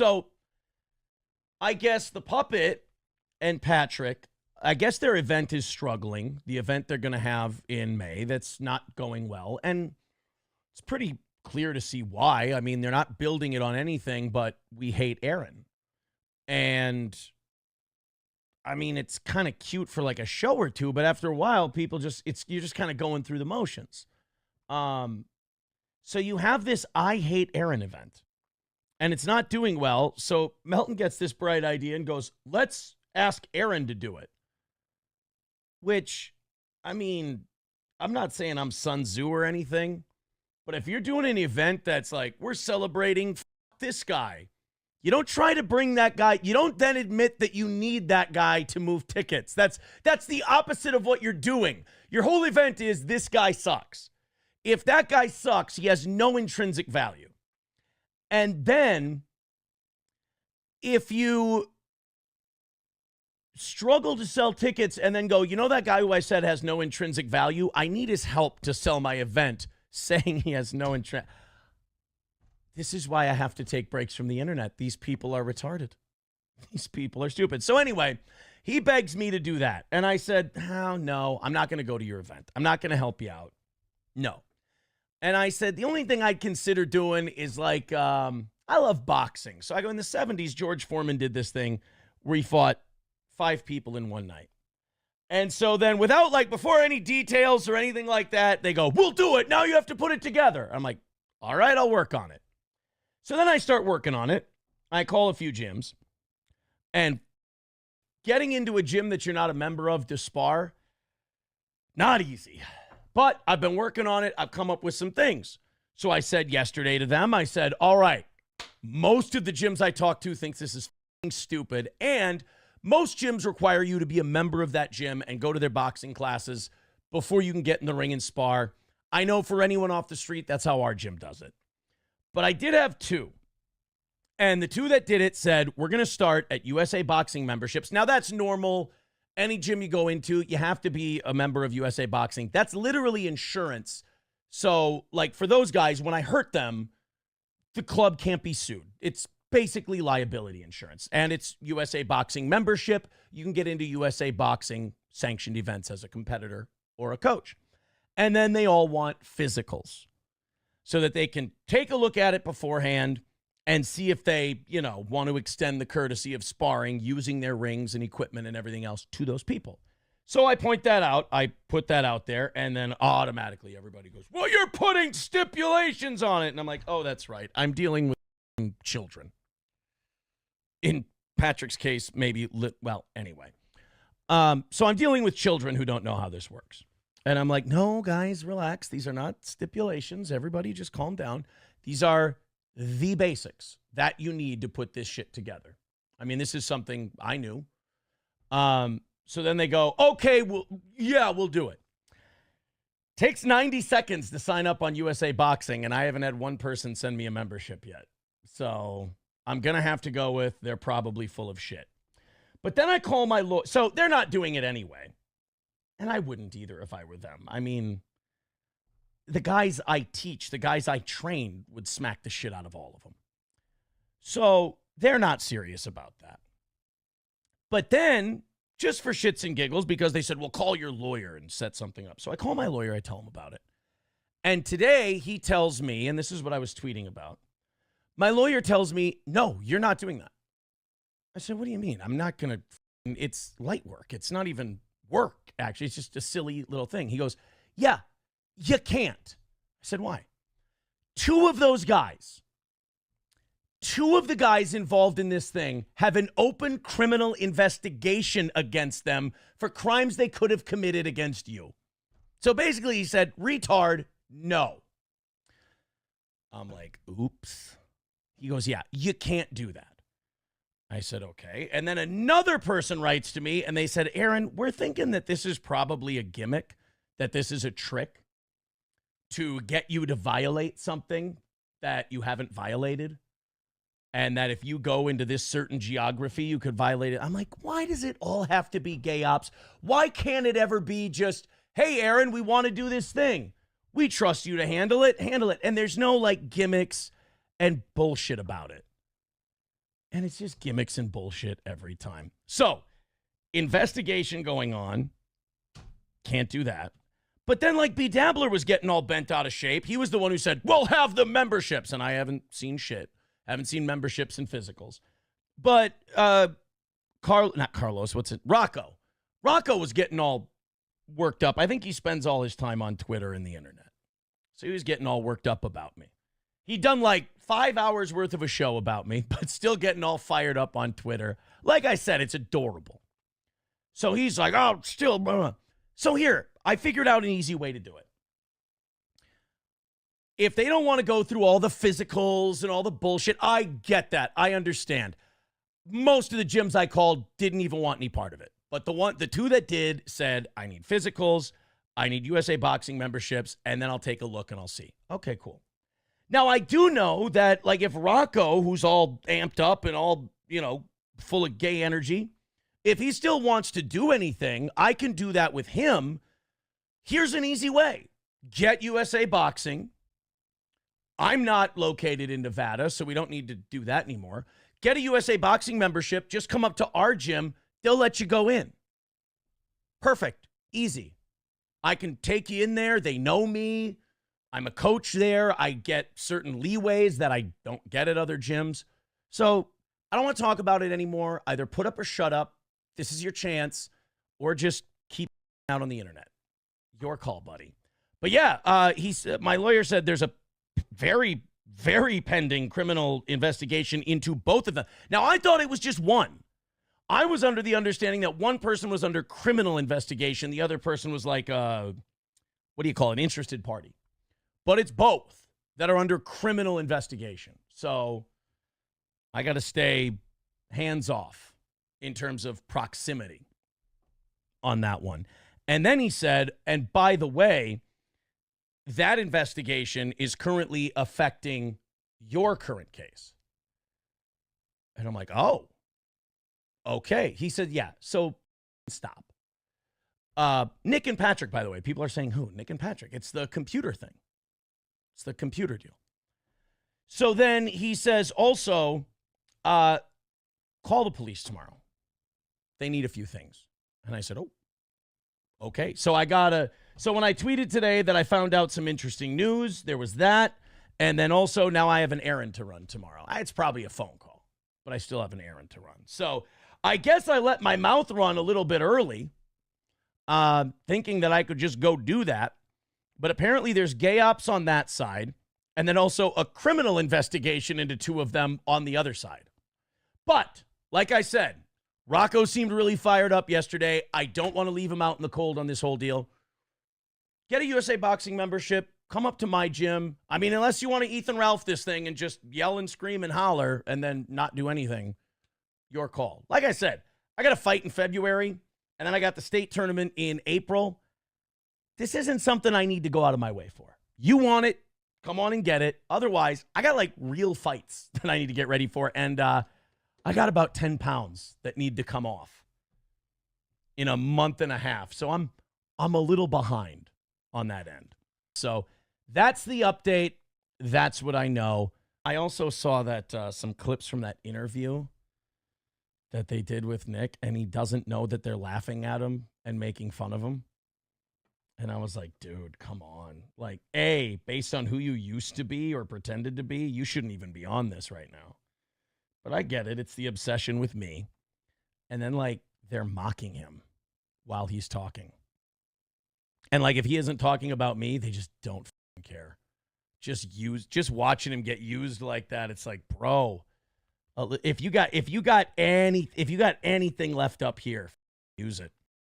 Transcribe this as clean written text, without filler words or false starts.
So I guess the puppet and Patrick, I guess their event is struggling. The event they're going to have in May, that's not going well. And it's pretty clear to see why. I mean, they're not building it on anything, but we hate Aaron. And I mean, it's kind of cute for like a show or two, but after a while, you're just kind of going through the motions. So you have this I hate Aaron event, and it's not doing well. So Melton gets this bright idea and goes, let's ask Aaron to do it. Which, I mean, I'm not saying I'm Sun Tzu or anything, but if you're doing an event that's like, we're celebrating this guy, you don't try to bring that guy. You don't then admit that you need that guy to move tickets. That's the opposite of what you're doing. Your whole event is this guy sucks. If that guy sucks, he has no intrinsic value. And then if you struggle to sell tickets and then go, you know that guy who I said has no intrinsic value? I need his help to sell my event, saying he has no intrinsic. This is why I have to take breaks from the internet. These people are retarded. These people are stupid. So anyway, he begs me to do that. And I said, oh, no, I'm not going to go to your event. I'm not going to help you out. No. And I said, the only thing I'd consider doing is like, I love boxing. So I go, in the 70s, George Foreman did this thing where he fought 5 people in one night. And so then without like, before any details or anything like that, they go, we'll do it. Now you have to put it together. I'm like, all right, I'll work on it. So then I start working on it. I call a few gyms. And getting into a gym that you're not a member of to spar, not easy. But I've been working on it. I've come up with some things. So I said yesterday to them, I said, all right, most of the gyms I talk to thinks this is stupid. And most gyms require you to be a member of that gym and go to their boxing classes before you can get in the ring and spar. I know for anyone off the street, that's how our gym does it. But I did have 2. And the 2 that did it said, we're going to start at USA Boxing memberships. Now, that's normal. Any gym you go into, you have to be a member of USA Boxing. That's literally insurance. So, like, for those guys, when I hurt them, the club can't be sued. It's basically liability insurance. And it's USA Boxing membership. You can get into USA Boxing sanctioned events as a competitor or a coach. And then they all want physicals, so that they can take a look at it beforehand and see if they, want to extend the courtesy of sparring using their rings and equipment and everything else to those people. So I point that out. I put that out there, and then automatically everybody goes, well, you're putting stipulations on it. And I'm like, oh, that's right. I'm dealing with children. In Patrick's case, maybe, anyway. So I'm dealing with children who don't know how this works. And I'm like, no, guys, relax. These are not stipulations. Everybody just calm down. These are the basics that you need to put this shit together. I mean, this is something I knew. So then they go, okay, we'll do it. Takes 90 seconds to sign up on USA Boxing, and I haven't had one person send me a membership yet. So I'm going to have to go with they're probably full of shit. But then I call my lawyer. So they're not doing it anyway. And I wouldn't either if I were them. I mean, the guys I teach, the guys I train would smack the shit out of all of them. So they're not serious about that. But then, just for shits and giggles, because they said, well, call your lawyer and set something up. So I call my lawyer, I tell him about it. And today he tells me, and this is what I was tweeting about, my lawyer tells me, no, you're not doing that. I said, what do you mean? I'm not going to, it's light work. It's not even work, actually. It's just a silly little thing. He goes, yeah, you can't. I said, why? 2 of those guys, 2 of the guys involved in this thing have an open criminal investigation against them for crimes they could have committed against you. So basically he said, retard, no. I'm like, oops. He goes, yeah, you can't do that. I said, okay. And then another person writes to me and they said, Aaron, we're thinking that this is probably a gimmick, that this is a trick to get you to violate something that you haven't violated. And that if you go into this certain geography, you could violate it. I'm like, why does it all have to be gay ops? Why can't it ever be just, hey, Aaron, we want to do this thing. We trust you to handle it. And there's no like gimmicks and bullshit about it. And it's just gimmicks and bullshit every time. So, investigation going on. Can't do that. But then, like, B. Dabbler was getting all bent out of shape. He was the one who said, we'll have the memberships. And I haven't seen shit. Haven't seen memberships and physicals. But Rocco. Rocco was getting all worked up. I think he spends all his time on Twitter and the internet. So he was getting all worked up about me. He'd done like 5 hours worth of a show about me, but still getting all fired up on Twitter. Like I said, it's adorable. So he's like, oh, still. Blah, blah. So here, I figured out an easy way to do it. If they don't want to go through all the physicals and all the bullshit, I get that. I understand. Most of the gyms I called didn't even want any part of it. But the two that did said, I need physicals, I need USA Boxing memberships, and then I'll take a look and I'll see. Okay, cool. Now, I do know that, like, if Rocco, who's all amped up and all, full of gay energy, if he still wants to do anything, I can do that with him. Here's an easy way. Get USA Boxing. I'm not located in Nevada, so we don't need to do that anymore. Get a USA Boxing membership. Just come up to our gym. They'll let you go in. Perfect. Easy. I can take you in there. They know me. I'm a coach there. I get certain leeways that I don't get at other gyms. So I don't want to talk about it anymore. Either put up or shut up. This is your chance. Or just keep out on the internet. Your call, buddy. But yeah, my lawyer said there's a very, very pending criminal investigation into both of them. Now, I thought it was just one. I was under the understanding that one person was under criminal investigation. The other person was like, what do you call it? An interested party. But it's both that are under criminal investigation. So I got to stay hands off in terms of proximity on that one. And then he said, and by the way, that investigation is currently affecting your current case. And I'm like, oh. Okay. He said, yeah. So stop. Nick and Patrick, by the way, people are saying who? Nick and Patrick. It's the computer thing. It's the computer deal. So then he says also, call the police tomorrow. They need a few things. And I said, oh, okay. So so when I tweeted today that I found out some interesting news, there was that. And then also now I have an errand to run tomorrow. It's probably a phone call, but I still have an errand to run. So I guess I let my mouth run a little bit early, thinking that I could just go do that. But apparently there's gay ops on that side, and then also a criminal investigation into two of them on the other side. But, like I said, Rocco seemed really fired up yesterday. I don't want to leave him out in the cold on this whole deal. Get a USA Boxing membership. Come up to my gym. I mean, unless you want to Ethan Ralph this thing and just yell and scream and holler and then not do anything. Your call. Like I said, I got a fight in February, and then I got the state tournament in April. This isn't something I need to go out of my way for. You want it, come on and get it. Otherwise, I got like real fights that I need to get ready for, and I got about 10 pounds that need to come off in a month and a half. So I'm a little behind on that end. So that's the update. That's what I know. I also saw that some clips from that interview that they did with Nick, and he doesn't know that they're laughing at him and making fun of him. And I was like, dude, come on. Like, A, based on who you used to be or pretended to be, you shouldn't even be on this right now. But I get it. It's the obsession with me. And then, like, they're mocking him while he's talking. And, like, if he isn't talking about me, they just don't care. Just watching him get used like that, it's like, bro, if you got anything left up here, use it.